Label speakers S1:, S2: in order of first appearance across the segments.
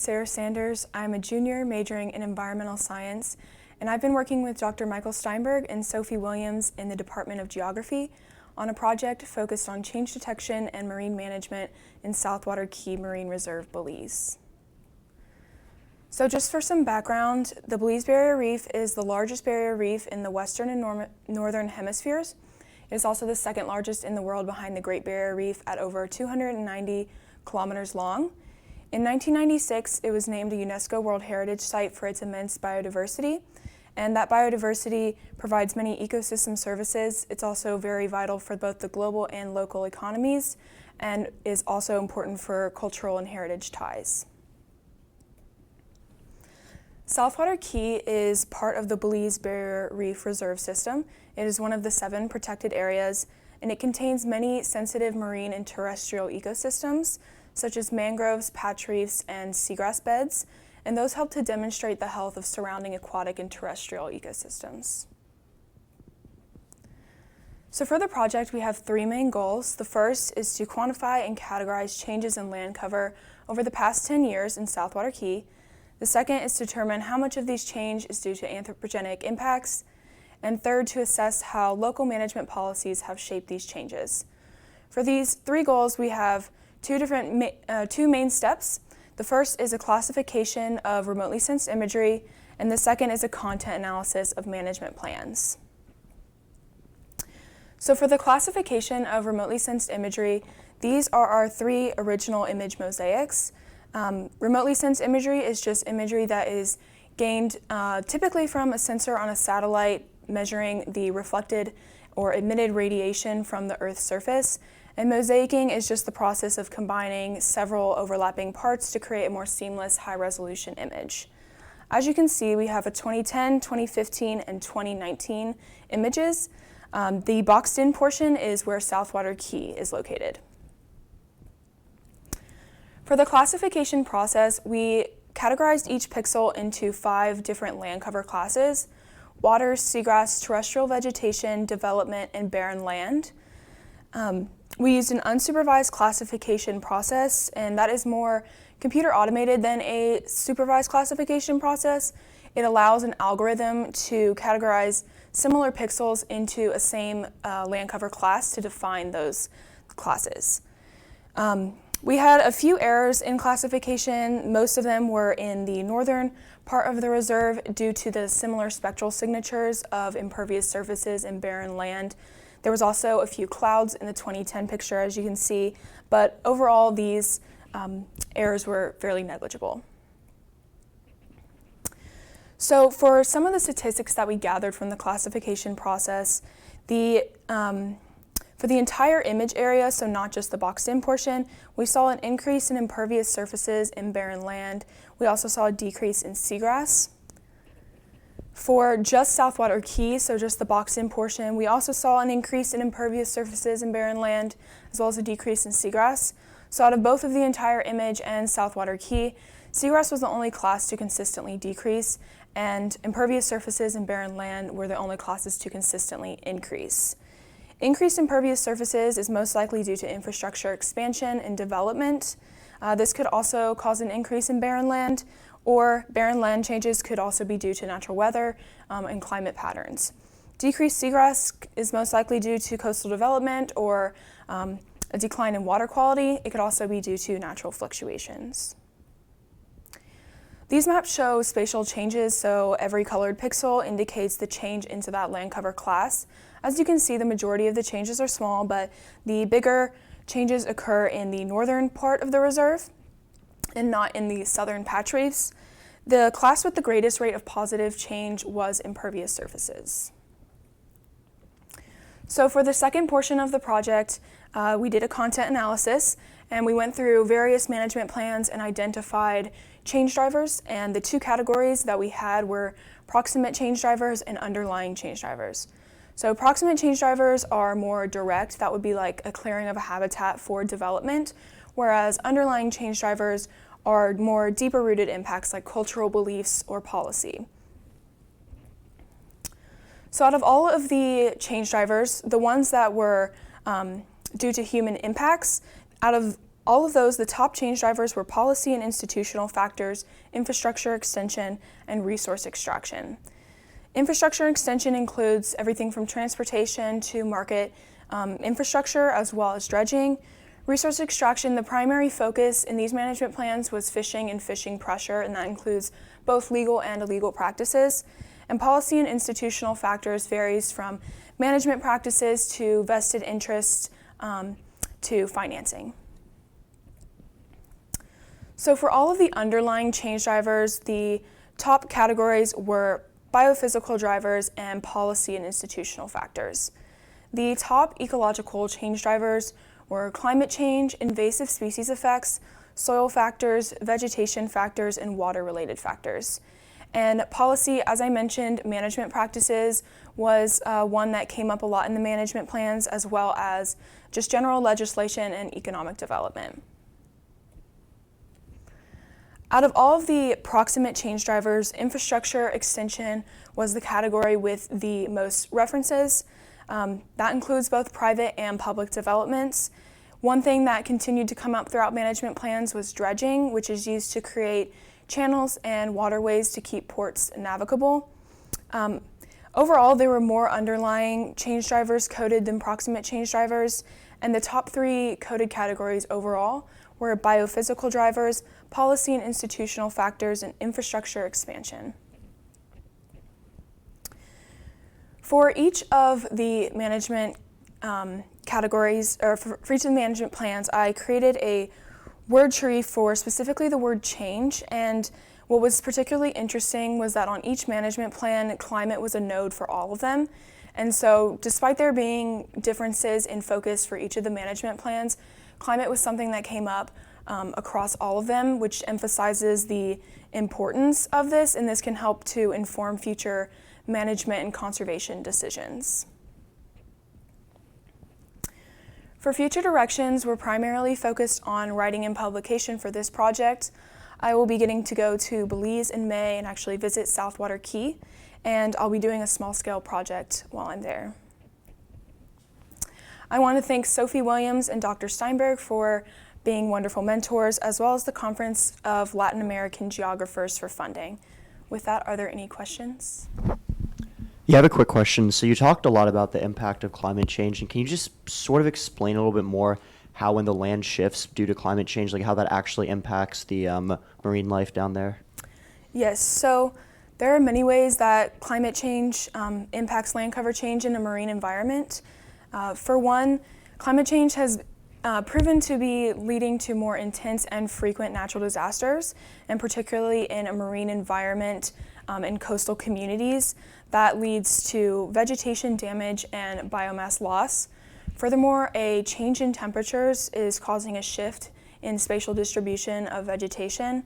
S1: Sarah Sanders. I'm a junior majoring in environmental science, and I've been working with Dr. Michael Steinberg and Sophie Williams in the Department of Geography on a project focused on change detection and marine management in Southwater Key Marine Reserve, Belize. So just for some background, the Belize Barrier Reef is the largest barrier reef in the Western and Northern hemispheres. It is also the second largest in the world behind the Great Barrier Reef at over 290 kilometers long. In 1996, it was named a UNESCO World Heritage Site for its immense biodiversity, and that biodiversity provides many ecosystem services. It's also very vital for both the global and local economies, and is also important for cultural and heritage ties. Southwater Key is part of the Belize Barrier Reef Reserve System. It is one of the 7 protected areas, and it contains many sensitive marine and terrestrial ecosystems, such as mangroves, patch reefs, and seagrass beds, and those help to demonstrate the health of surrounding aquatic and terrestrial ecosystems. So for the project, we have 3 main goals. The first is to quantify and categorize changes in land cover over the past 10 years in Southwater Key. The second is to determine how much of these change is due to anthropogenic impacts. And third, to assess how local management policies have shaped these changes. For these 3 goals, we have two main steps. The first is a classification of remotely sensed imagery, and the second is a content analysis of management plans. So for the classification of remotely sensed imagery, these are our 3 original image mosaics. Remotely sensed imagery is just imagery that is gained typically from a sensor on a satellite measuring the reflected or emitted radiation from the Earth's surface. And mosaicing is just the process of combining several overlapping parts to create a more seamless, high-resolution image. As you can see, we have a 2010, 2015, and 2019 images. The boxed-in portion is where Southwater Key is located. For the classification process, we categorized each pixel into 5 different land cover classes: water, seagrass, terrestrial vegetation, development, and barren land. We used an unsupervised classification process, and that is more computer automated than a supervised classification process. It allows an algorithm to categorize similar pixels into a same land cover class to define those classes. We had a few errors in classification. Most of them were in the northern part of the reserve due to the similar spectral signatures of impervious surfaces and barren land. There was also a few clouds in the 2010 picture, as you can see, but overall these errors were fairly negligible. So for some of the statistics that we gathered from the classification process, for the entire image area, so not just the boxed-in portion, we saw an increase in impervious surfaces in barren land. We also saw a decrease in seagrass. For just Southwater Key, so just the boxed-in portion, we also saw an increase in impervious surfaces in barren land, as well as a decrease in seagrass. So out of both of the entire image and Southwater Key, seagrass was the only class to consistently decrease, and impervious surfaces and barren land were the only classes to consistently increase. Increased impervious surfaces is most likely due to infrastructure expansion and development. This could also cause an increase in barren land, or barren land changes could also be due to natural weather and climate patterns. Decreased seagrass is most likely due to coastal development or a decline in water quality. It could also be due to natural fluctuations. These maps show spatial changes, so every colored pixel indicates the change into that land cover class. As you can see, the majority of the changes are small, but the bigger changes occur in the northern part of the reserve and not in the southern patch reefs. The class with the greatest rate of positive change was impervious surfaces. So for the second portion of the project, we did a content analysis, and we went through various management plans and identified change drivers, and the 2 categories that we had were proximate change drivers and underlying change drivers. So proximate change drivers are more direct. That would be like a clearing of a habitat for development, whereas underlying change drivers are more deeper rooted impacts like cultural beliefs or policy. So out of all of the change drivers, the ones that were due to human impacts, out of all of those, the top change drivers were policy and institutional factors, infrastructure extension, and resource extraction. Infrastructure extension includes everything from transportation to market infrastructure, as well as dredging. Resource extraction, the primary focus in these management plans was fishing and fishing pressure, and that includes both legal and illegal practices. And policy and institutional factors varies from management practices to vested interests to financing. So for all of the underlying change drivers, the top categories were biophysical drivers and policy and institutional factors. The top ecological change drivers were climate change, invasive species effects, soil factors, vegetation factors, and water-related factors. And policy, as I mentioned, management practices was one that came up a lot in the management plans, as well as just general legislation and economic development. Out of all of the proximate change drivers, infrastructure extension was the category with the most references. That includes both private and public developments. One thing that continued to come up throughout management plans was dredging, which is used to create channels and waterways to keep ports navigable. Overall, there were more underlying change drivers coded than proximate change drivers, and the top three coded categories overall were biophysical drivers, policy and institutional factors, and infrastructure expansion. For each of the management categories, or for each of the management plans, I created a word tree for specifically the word change, and what was particularly interesting was that on each management plan, climate was a node for all of them. And so despite there being differences in focus for each of the management plans, climate was something that came up across all of them, which emphasizes the importance of this, and this can help to inform future management and conservation decisions. For future directions, we're primarily focused on writing and publication for this project. I will be getting to go to Belize in May and actually visit Southwater Key, and I'll be doing a small-scale project while I'm there. I want to thank Sophie Williams and Dr. Steinberg for being wonderful mentors, as well as the Conference of Latin American Geographers for funding. With that, are there any questions?
S2: Yeah, I have a quick question. So you talked a lot about the impact of climate change, and can you just sort of explain a little bit more how when the land shifts due to climate change, like how that actually impacts the marine life down there?
S1: Yes, so there are many ways that climate change impacts land cover change in a marine environment. For one, climate change has proven to be leading to more intense and frequent natural disasters, and particularly in a marine environment in coastal communities. That leads to vegetation damage and biomass loss. Furthermore, a change in temperatures is causing a shift in spatial distribution of vegetation.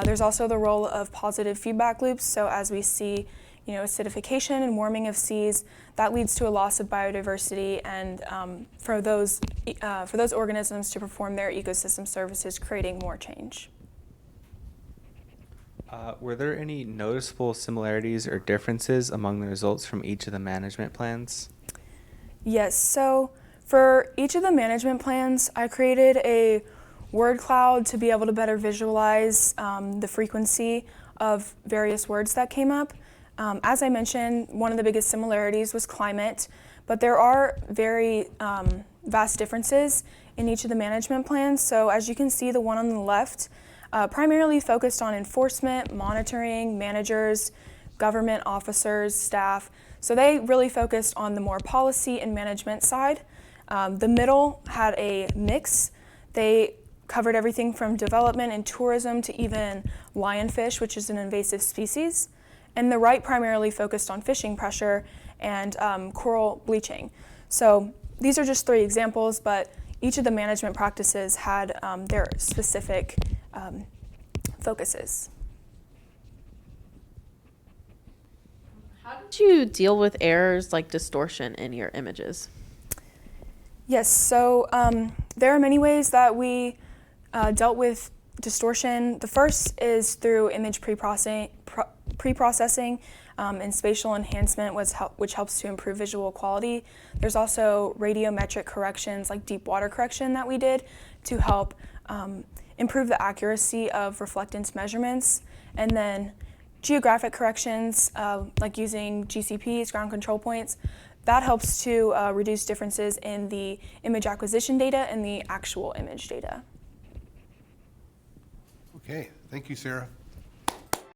S1: There's also the role of positive feedback loops. So as we see, acidification and warming of seas, that leads to a loss of biodiversity, and for those organisms to perform their ecosystem services, creating more change.
S3: Were there any noticeable similarities or differences among the results from each of the management plans?
S1: Yes, so for each of the management plans, I created a word cloud to be able to better visualize the frequency of various words that came up. As I mentioned, one of the biggest similarities was climate, but there are very vast differences in each of the management plans. So as you can see, the one on the left primarily focused on enforcement, monitoring, managers, government officers, staff. So they really focused on the more policy and management side. The middle had a mix. They covered everything from development and tourism to even lionfish, which is an invasive species. And the right primarily focused on fishing pressure and coral bleaching. So these are just three examples, but each of the management practices had their specific focuses.
S4: How did you deal with errors like distortion in your images?
S1: Yes, so there are many ways that we dealt with distortion. The first is through image pre-processing and spatial enhancement, which helps to improve visual quality. There's also radiometric corrections like deep water correction that we did to help improve the accuracy of reflectance measurements. And then geographic corrections like using GCPs, ground control points. That helps to reduce differences in the image acquisition data and the actual image data.
S5: Okay, thank you, Sarah.